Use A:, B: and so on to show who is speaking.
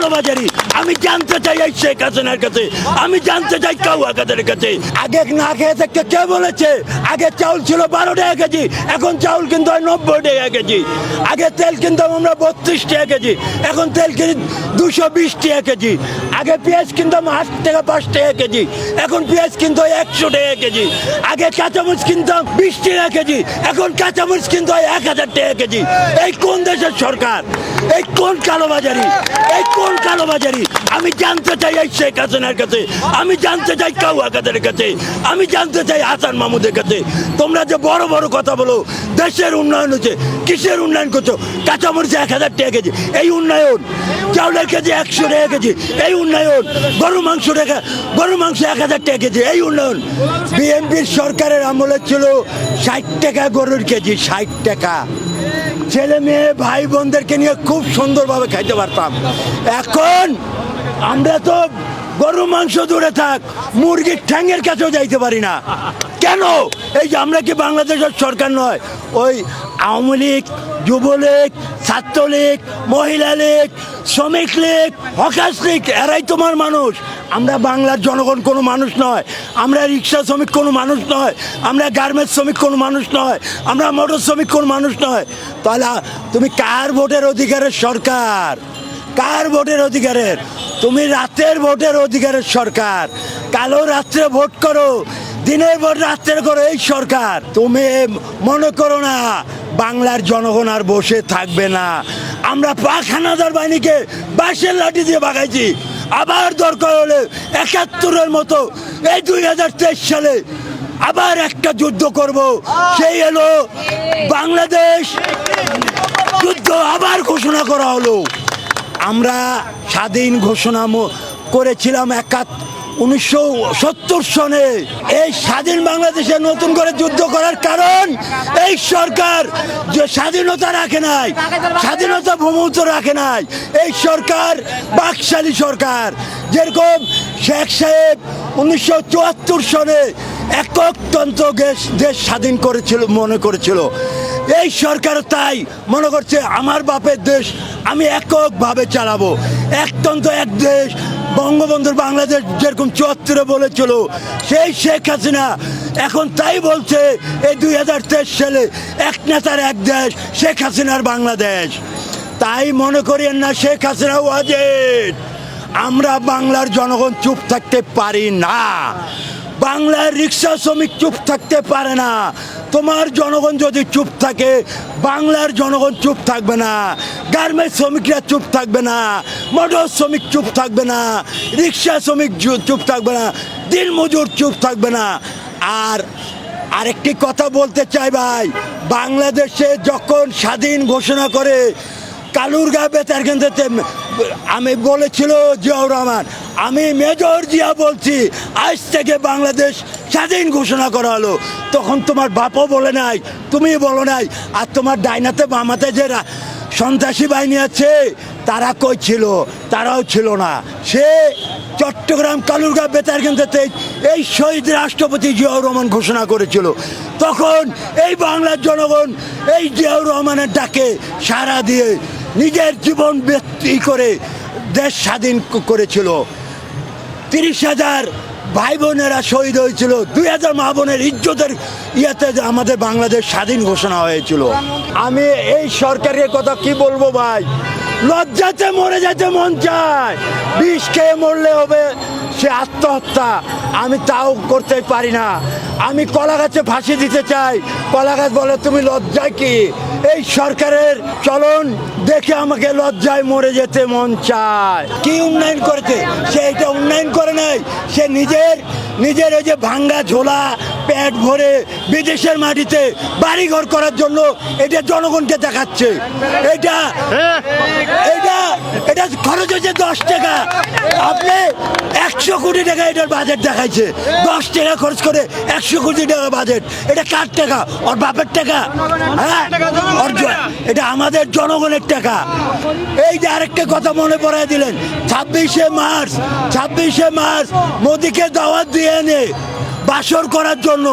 A: কালোবাজারি আমি জানতে চাই এই শেখ হাসিনার কাছে, আমি জানতে চাই কাউয়া কাদের কাছে। আগে না খেয়ে থাকতে কে বলেছে? আগে চাউল ছিল 12 টাকা কেজি, এখন চাউল কিন্তু হয় 90 টাকা কেজি। আগে তেল কিনতাম আমরা 32 টাকা কেজি, এখন তেল কিনি 220 টাকা কেজি। আগে পেঁয়াজ কিনতাম 8 টাকা 5 টাকা কেজি, এখন পেঁয়াজ কিনতে হয় 100 টাকা কেজি। আগে কাঁচামরিচ কিনতাম 20 টাকা কেজি, এখন কাঁচামরিচ কিনতে হয় 1000 টাকা কেজি। এই কোন দেশের সরকার? এই কোন কালোবাজারি? এই কোন কালোবাজারি? আমি জানতে চাই এই শেখ হাসিনার কাছে, আমি জানতে চাই কাউয়া কাদের কাছে, আমি জানতে চাই হাসান মাহমুদের কাছে। তোমরা যে বড় বড় কথা বলো দেশের উন্নয়ন হচ্ছে, কিসের উন্নয়ন করছো? কাঁচামরিচ 1000 টাকা কেজি, এই উন্নয়ন? চাউলের কেজি 100 টাকা কেজি, এই উন্নয়ন? গরুর মাংস 1000 টাকা কেজি, এই উন্নয়ন? বিএনপির সরকারের আমলে ছিল 60 টাকা গরুর কেজি, 60 টাকা। ছেলে মেয়ে ভাই বোনদেরকে নিয়ে খুব সুন্দরভাবে খাইতে পারতাম। এখন আমরা তো গরু মাংস দূরে থাক, মুরগির ঠ্যাঙের কাছেও যাইতে পারি না। কেন? এই যে আমরা কি বাংলাদেশের সরকার নয়? ওই আওয়ামী লীগ, যুবলীগ, ছাত্রলীগ, মহিলা লীগ, শ্রমিক লীগ, হকার্স লীগ, এরাই তোমার মানুষ। আমরা বাংলার জনগণ কোনো মানুষ নয়, আমরা রিক্সা শ্রমিক কোনো মানুষ নয়, আমরা গার্মেন্টস শ্রমিক কোনো মানুষ নয়, আমরা মোটর শ্রমিক কোনো মানুষ নয়। তাহলে তুমি কার ভোটের অধিকারের সরকার? কার ভোটের অধিকারের? তুমি রাতের ভোটের অধিকারের সরকার। কালো রাত্রে ভোট করো, দিনের ভোট রাত্রে করো, এই সরকার। তুমি মনে করো না বাংলার জনগণ আর বসে থাকবে না। আমরা পাখানাদার বাহিনীকে বাঁশের লাঠি দিয়ে ভাগাইছি, আবার দরকার হলে 71-এর মতো এই 2023 সালে আবার একটা যুদ্ধ করব। সেই হলো বাংলাদেশ যুদ্ধ আবার ঘোষণা করা হলো। আমরা স্বাধীন ঘোষণা করেছিলাম 1970 সনে। এই স্বাধীন বাংলাদেশে নতুন করে যুদ্ধ করার কারণ এই সরকার যে স্বাধীনতা রাখে নাই, স্বাধীনতা ভূমিত রাখে নাই। এই সরকার বাকশালী সরকার। যেরকম শেখ সাহেব 1974 সনে এককতন্ত্র দেশ স্বাধীন করেছিল, মনে করেছিল। এই সরকার তাই মনে করছে আমার বাপের দেশ আমি এককভাবে চালাবো, একতন্ত্র এক দেশ। বঙ্গবন্ধুর বাংলাদেশ যেরকম 74-এ বলেছিল, সেই শেখ হাসিনা এখন তাই বলছে এই 2023 সালে এক নেতার এক দেশ, শেখ হাসিনার বাংলাদেশ। তাই মনে করেন না শেখ হাসিনা ওয়াজেদ। আমরা বাংলার জনগণ চুপ থাকতে পারি না, বাংলার রিক্সা শ্রমিক চুপ থাকতে পারে না। তোমার জনগণ যদি চুপ থাকে, বাংলার জনগণ চুপ থাকবে না। গার্মেন্টস শ্রমিকরা চুপ থাকবে না, মোটর শ্রমিক চুপ থাকবে না, রিক্সা শ্রমিক চুপ থাকবে না, দিনমজুর চুপ থাকবে না। আর আরেকটি কথা বলতে চাই ভাই, বাংলাদেশে যখন স্বাধীন ঘোষণা করে কালুরঘাট বেতার কেন্দ্রতে আমি বলেছিল জিয়াউর রহমান, আমি মেজর জিয়া বলছি আজ থেকে বাংলাদেশ স্বাধীন ঘোষণা করা হলো। তখন তোমার বাপও বলে নাই, তুমি বলো নাই। আর তোমার ডাইনাতে বামাতে যে সন্ত্রাসী বাহিনী আছে তারা কই ছিল? তারাও ছিল না। সে চট্টগ্রাম কালুরঘাট বেতার কেন্দ্রতে এই শহীদ রাষ্ট্রপতি জিয়াউর রহমান ঘোষণা করেছিল। তখন এই বাংলার জনগণ এই জিয়াউর রহমানের ডাকে সাড়া দিয়ে নিজের জীবন ব্যক্তি করে দেশ স্বাধীন করেছিল। 30,000 ভাই বোনেরা শহীদ হয়েছিল, 2000 মা বোনের ইজ্জতের ইয়েতে আমাদের বাংলাদেশ স্বাধীন ঘোষণা হয়েছিল। আমি এই সরকারের কথা কি বলবো ভাই, লজ্জাতে মরে যেতে মন চায়। বিষ খেয়ে মরলে হবে সে আত্মহত্যা, আমি তাও করতে পারি না। আমি কলা গাছে ফাঁসি দিতে চাই, কলা গাছ বলে তুমি লজ্জায় কি? এই সরকারের চলন দেখে আমাকে লজ্জায় মরে যেতে মন চায়। কি উন্নয়ন করেছে? সে এটা উন্নয়ন করে নাই, সে নিজের ওই যে ভাঙ্গা ঝোলা পেট ভরে বিদেশের মাটিতে বাড়িঘর করার জন্য এটা জনগণকে দেখাচ্ছে। এটা খরচ হয়েছে 10 টাকা। আপনি 100 কোটি টাকা এটার বাজেট দেখাইছে, 10 টাকা খরচ করে 100 কোটি টাকা বাজেট। এটা কার টাকা? ওর বাপের টাকা? হ্যাঁ, এটা আমাদের জনগণের টাকা। এই যে আরেকটা কথা মনে পড়ায় দিলেন, 26শে মার্চ মোদিকে দাওয়াত দিয়ে এনে বাসর করার জন্য